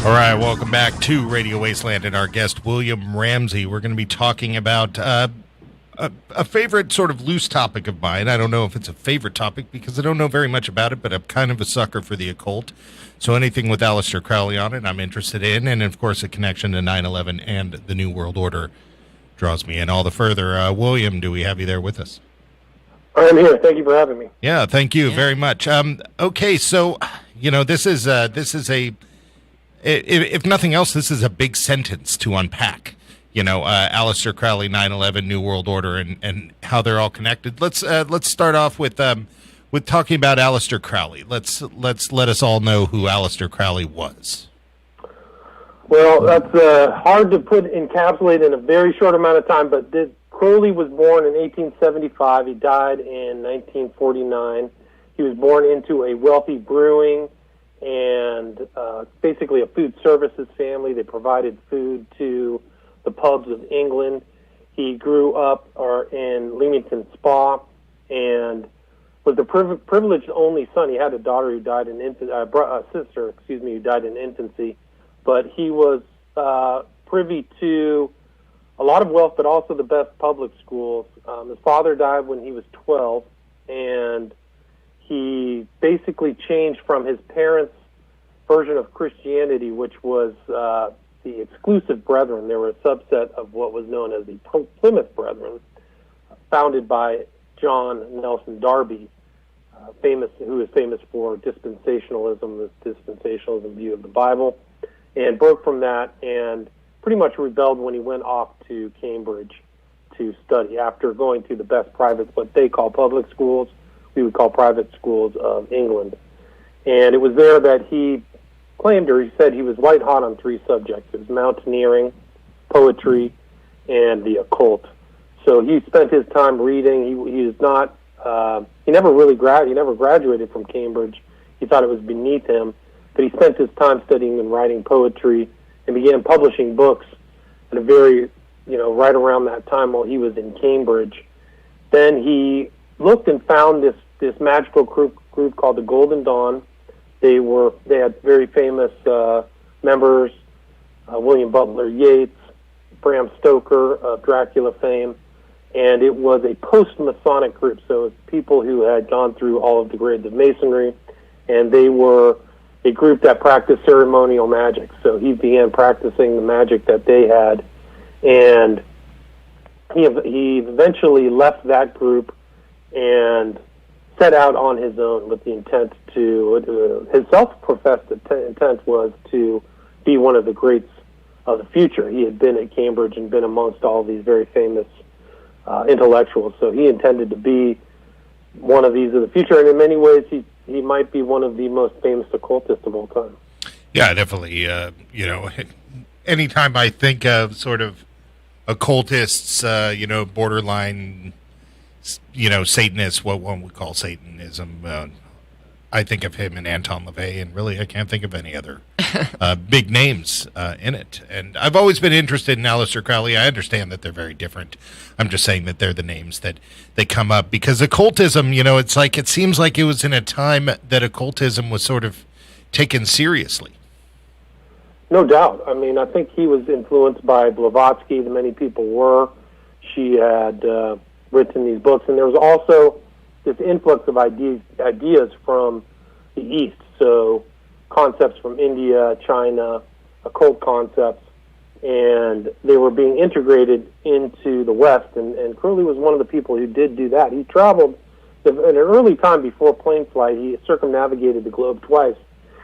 All right, welcome back to Radio Wasteland and our guest, William Ramsey. We're going to be talking about a favorite sort of loose topic of mine. I don't know if it's a favorite topic because I don't know very much about it, but I'm kind of a sucker for the occult. So anything with Aleister Crowley on it, I'm interested in. And, of course, a connection to 9/11 and the New World Order draws me in all the further. William, do we have you there with us? I'm here. Thank you for having me. Yeah, thank you very much. Okay, so, this is a... If nothing else, this is a big sentence to unpack. Aleister Crowley, 9/11, New World Order, and how they're all connected. Let's start off with talking about Aleister Crowley. Let us all know who Aleister Crowley was. Well, that's hard to encapsulate in a very short amount of time. But Crowley was born in 1875. He died in 1949. He was born into a wealthy brewing and basically a food services family. They provided food to the pubs of England. He grew up in Leamington Spa and was the privileged only son. He had a daughter who died in sister, who died in infancy. But he was privy to a lot of wealth, but also the best public schools. His father died when he was 12, and he basically changed from his parents' version of Christianity, which was the exclusive Brethren. They were a subset of what was known as the Plymouth Brethren, founded by John Nelson Darby, who is famous for dispensationalism, the dispensationalism view of the Bible, and broke from that and pretty much rebelled when he went off to Cambridge to study after going to the best private, what they call public schools, we would call private schools of England. And it was there that he claimed, or he said, he was white hot on three subjects. It was mountaineering, poetry, and the occult. So he spent his time reading. He is not. He never graduated from Cambridge. He thought it was beneath him, but he spent his time studying and writing poetry and began publishing books at a very, right around that time while he was in Cambridge. Then he looked and found this magical group called the Golden Dawn. They had very famous members, William Butler Yeats, Bram Stoker of Dracula fame, and it was a post-Masonic group, so it's people who had gone through all of the grades of Masonry, and they were a group that practiced ceremonial magic. So he began practicing the magic that they had, and he eventually left that group and set out on his own with the intent his self-professed intent was to be one of the greats of the future. He had been at Cambridge and been amongst all these very famous intellectuals, so he intended to be one of these of the future, and in many ways he might be one of the most famous occultists of all time. Yeah, definitely. Anytime I think of sort of occultists, borderline, Satanists, what one would call Satanism, I think of him and Anton LaVey, and really I can't think of any other big names in it. And I've always been interested in Aleister Crowley. I understand that they're very different. I'm just saying that they're the names that they come up because occultism, it seems like it was in a time that occultism was sort of taken seriously. No doubt. I mean, I think he was influenced by Blavatsky, that many people were. She had written these books, and there was also this influx of ideas from the East, so concepts from India, China, occult concepts, and they were being integrated into the West, and Crowley was one of the people who did do that. He traveled, in an early time before plane flight, he circumnavigated the globe twice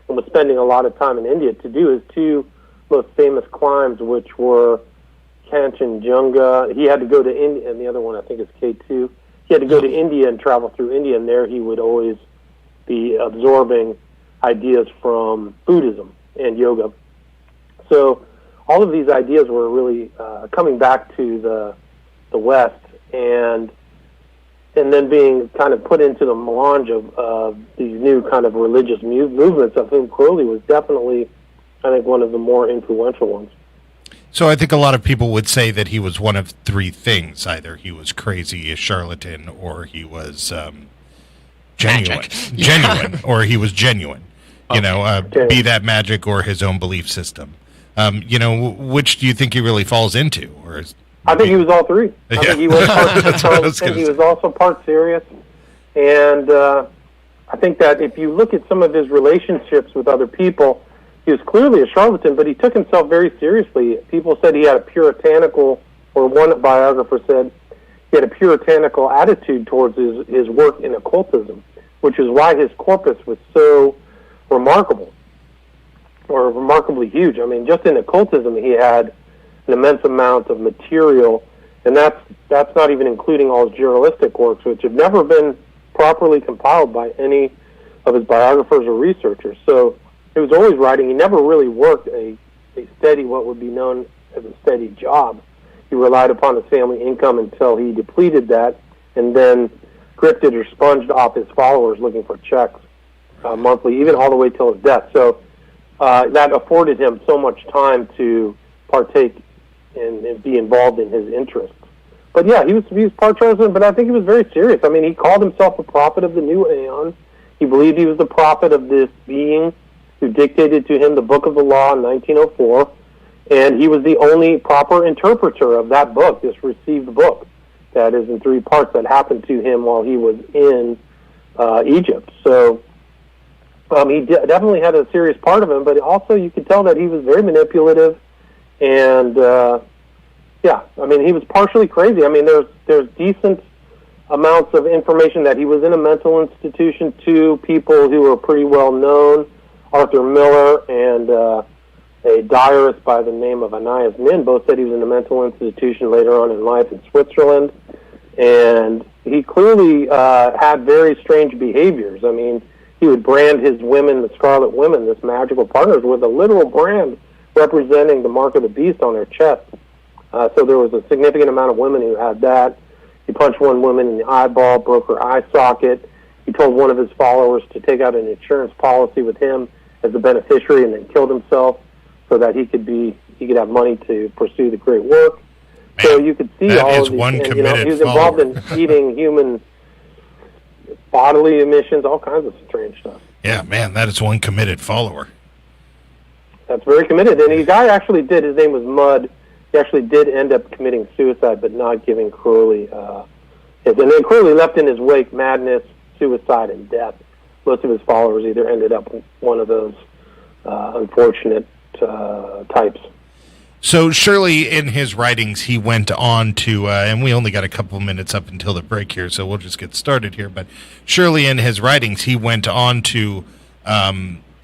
and was spending a lot of time in India to do his two most famous climbs, which were Kanchenjunga. He had to go to India, and the other one I think is K2. He had to go to India and travel through India, and there he would always be absorbing ideas from Buddhism and yoga. So all of these ideas were really coming back to the West, and then being kind of put into the melange of these new kind of religious movements, of whom Crowley was definitely, I think, one of the more influential ones. So I think a lot of people would say that he was one of three things. Either he was crazy, a charlatan, or he was genuine, or he was genuine. be that magic or his own belief system. Which do you think he really falls into? I think he was all three. I think he was part charlatan. He was also part serious. And I think that if you look at some of his relationships with other people, he was clearly a charlatan, but he took himself very seriously. People said he had a puritanical, or one biographer said he had a puritanical attitude towards his work in occultism, which is why his corpus was so remarkable, or remarkably huge. I mean, just in occultism, he had an immense amount of material, and that's not even including all his journalistic works, which have never been properly compiled by any of his biographers or researchers. So he was always writing. He never really worked a steady, what would be known as a steady job. He relied upon his family income until he depleted that, and then grifted or sponged off his followers looking for checks monthly, even all the way till his death. So that afforded him so much time to partake and be involved in his interests. But yeah, he was part charlatan, but I think he was very serious. I mean, he called himself a prophet of the new aeon. He believed he was the prophet of this being who dictated to him the book of the law in 1904, and he was the only proper interpreter of that book, this received book that is in three parts that happened to him while he was in Egypt. So he definitely had a serious part of him, but also you could tell that he was very manipulative, and I mean, he was partially crazy. I mean, there's decent amounts of information that he was in a mental institution. Two people who were pretty well known, Arthur Miller and a diarist by the name of Anais Nin, both said he was in a mental institution later on in life in Switzerland. And he clearly had very strange behaviors. I mean, he would brand his women, the Scarlet Women, this magical partners, with a literal brand representing the mark of the beast on their chest. So there was a significant amount of women who had that. He punched one woman in the eyeball, broke her eye socket. He told one of his followers to take out an insurance policy with him as a beneficiary, and then killed himself so that he could have money to pursue the great work. Man, so you could see all of these. One and, committed he was involved in eating human bodily emissions, all kinds of strange stuff. Yeah, man, that is one committed follower. That's very committed. And the guy actually did. His name was Mudd. He actually did end up committing suicide, but not giving Crowley his. And then Crowley left in his wake madness, suicide, and death. Most of his followers either ended up one of those unfortunate types. So surely in his writings he went on to, and we only got a couple of minutes up until the break here, so we'll just get started here, but surely in his writings he went on to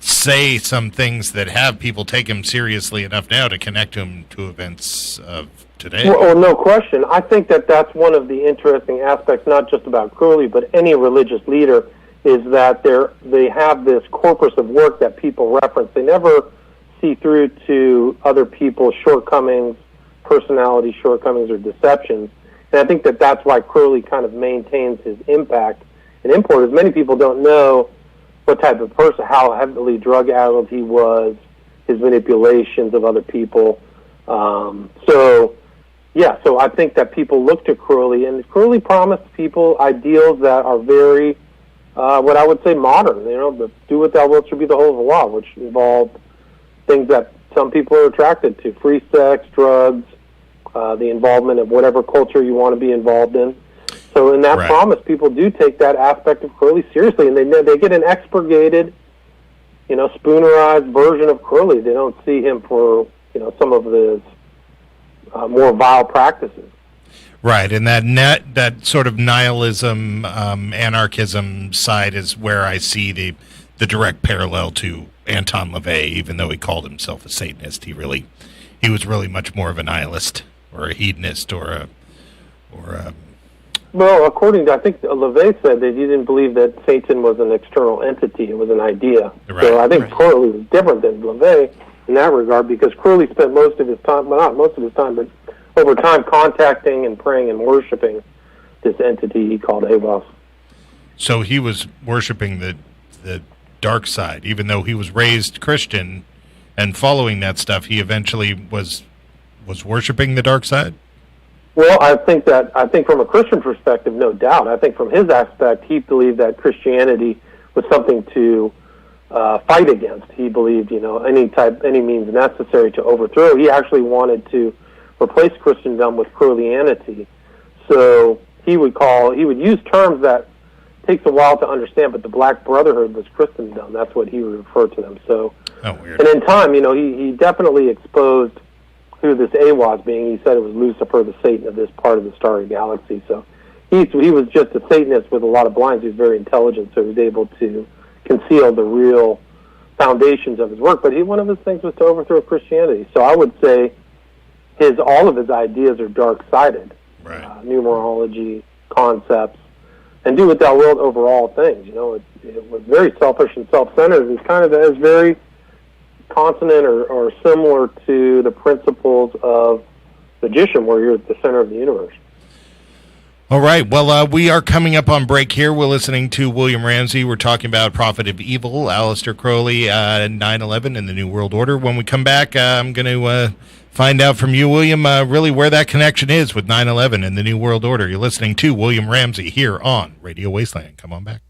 say some things that have people take him seriously enough now to connect him to events of today. Well, no question. I think that that's one of the interesting aspects, not just about Crowley, but any religious leader, is that they have this corpus of work that people reference. They never see through to other people's shortcomings, personality shortcomings, or deceptions. And I think that that's why Crowley kind of maintains his impact and import. As many people don't know what type of person, how heavily drug-addled he was, his manipulations of other people. So I think that people look to Crowley, and Crowley promised people ideals that are very, what I would say, modern. Do what thou wilt shall be the whole of the law, which involved things that some people are attracted to: free sex, drugs, the involvement of whatever culture you want to be involved in. So in that promise, people do take that aspect of Crowley seriously, and they get an expurgated, spoonerized version of Crowley. They don't see him for some of his more vile practices. Right, and that sort of nihilism, anarchism side is where I see the direct parallel to Anton LaVey. Even though he called himself a Satanist, he was really much more of a nihilist or a hedonist or a. Well, according to, I think LaVey said that he didn't believe that Satan was an external entity; it was an idea. Right, so I think Crowley was different than LaVey in that regard, because Crowley spent most of his time, well, not most of his time, but over time, contacting and praying and worshiping this entity he called Avos. So he was worshiping the dark side, even though he was raised Christian and following that stuff. He eventually was worshiping the dark side. Well, I think from a Christian perspective, no doubt. I think from his aspect, he believed that Christianity was something to fight against. He believed, any means necessary to overthrow. He actually wanted to replace Christendom with Crowleyanity. So he would use terms that takes a while to understand, but the Black Brotherhood was Christendom. That's what he would refer to them. So, weird. And in time, he definitely exposed who this A was being. He said it was Lucifer, the Satan of this part of the starry galaxy. So he was just a Satanist with a lot of blinds. He was very intelligent, so he was able to conceal the real foundations of his work. But one of his things was to overthrow Christianity. So I would say all of his ideas are dark-sided. Right. Numerology, concepts, and do what thou wilt over all things. It was very selfish and self-centered. It's kind of as very consonant or similar to the principles of magician, where you're at the center of the universe. All right. Well, we are coming up on break here. We're listening to William Ramsey. We're talking about Prophet of Evil, Aleister Crowley, 9/11, and the New World Order. When we come back, I'm going to find out from you, William, really where that connection is with 9/11 and the New World Order. You're listening to William Ramsey here on Radio Wasteland. Come on back.